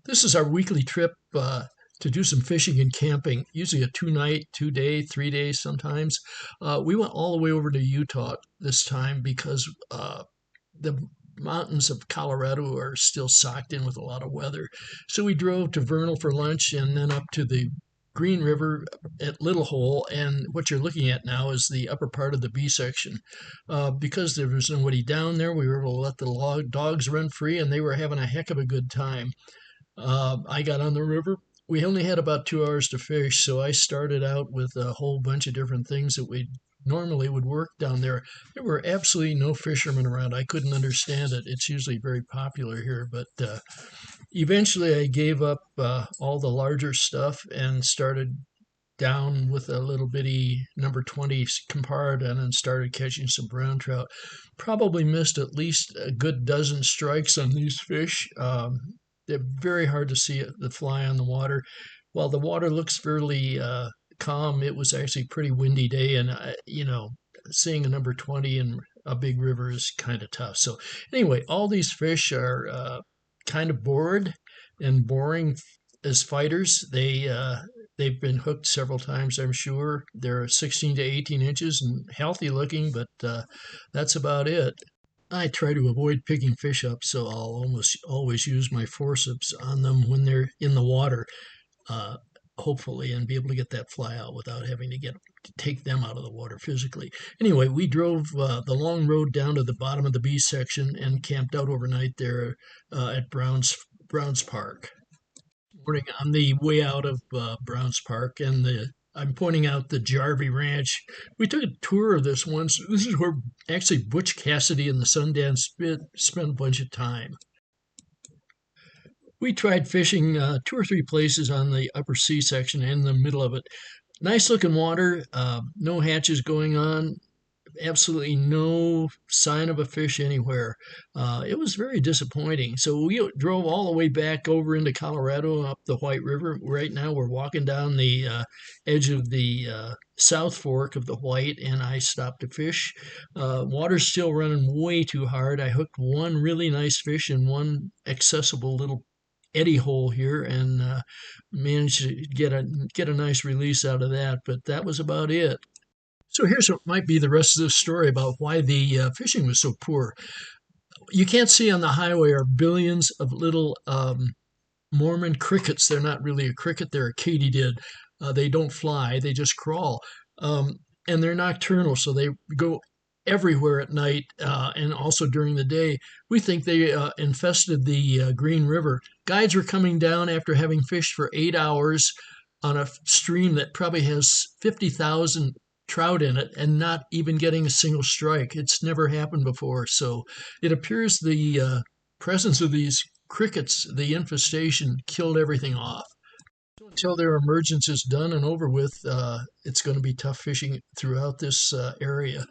This is our weekly trip to do some fishing and camping, usually a 2 night, 2 day, 3 days sometimes. We went all the way over to Utah this time because the mountains of Colorado are still socked in with a lot of weather. So we drove to Vernal for lunch and then up to the Green River at Little Hole. And what you're looking at now is the upper part of the B section. Because there was nobody down there, we were able to let the dogs run free, and they were having a heck of a good time. I got on the river. We only had about 2 hours to fish, so I started out with a whole bunch of different things that we normally would work down there. There were absolutely no fishermen around. I couldn't understand it. It's usually very popular here, but eventually I gave up all the larger stuff and started down with a little bitty number 20 comparada and then started catching some brown trout. Probably missed at least a good dozen strikes on these fish. They're very hard to see the fly on the water. While the water looks fairly calm, it was actually a pretty windy day, and seeing a number 20 in a big river is kind of tough. So anyway, all these fish are kind of bored and boring as fighters. They've been hooked several times, I'm sure. They're 16 to 18 inches and healthy looking, but that's about it. I try to avoid picking fish up, so I'll almost always use my forceps on them when they're in the water, uh, hopefully, and be able to get that fly out without having to take them out of the water physically. Anyway, we drove the long road down to the bottom of the B section and camped out overnight there at Browns Park. Morning on the way out of Browns Park, and I'm pointing out the Jarvie Ranch. We took a tour of this once. This is where actually Butch Cassidy and the Sundance spent a bunch of time. We tried fishing 2 or 3 places on the upper C section and in the middle of it. Nice looking water, no hatches going on, absolutely no sign of a fish anywhere. It was very disappointing. So we drove all the way back over into Colorado up the White River. Right now we're walking down the edge of the South Fork of the White, and I stopped to fish. Water's still running way too hard. I hooked one really nice fish in one accessible little eddy hole here and managed to get a nice release out of that. But that was about it. So here's what might be the rest of the story about why the fishing was so poor. You can't see on the highway are billions of little Mormon crickets. They're not really a cricket, they're a katydid. They don't fly, they just crawl. And they're nocturnal, so they go everywhere at night and also during the day. We think they infested the Green River. Guides were coming down after having fished for 8 hours on a stream that probably has 50,000 trout in it and not even getting a single strike. It's never happened before. So it appears the presence of these crickets, the infestation, killed everything off. Until their emergence is done and over with, it's going to be tough fishing throughout this area.